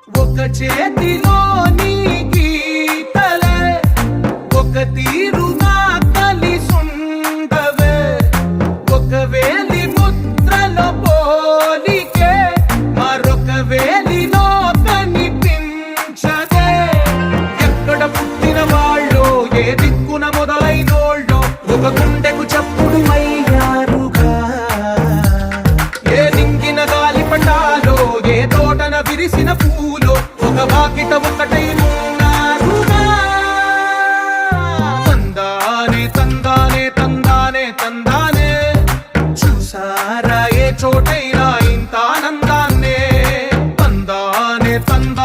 ఒక చేతిలోని గీతలే ఒక తీరుగా కలిసుండవే ఒక వేలి ముద్రలో పోలికే మరొక వేలిలో కనిపించదే ఎక్కడ పుట్టిన వాళ్ళో ఏ దిక్కున మొదలైనోళ్ళో ఒక గుండెకు చప్పుడు అయ్యారుగా ఏ నింగిన గాలి పటాలో ఏ తోటన విరిసిన పూలో ఒక వాకిట ఒకటై ఉన్నారుగా తందానే తందానే తందానే తందానే చూసారా ఏ చోటైనా ఇంత ఆనందాన్నే తందానే తందానే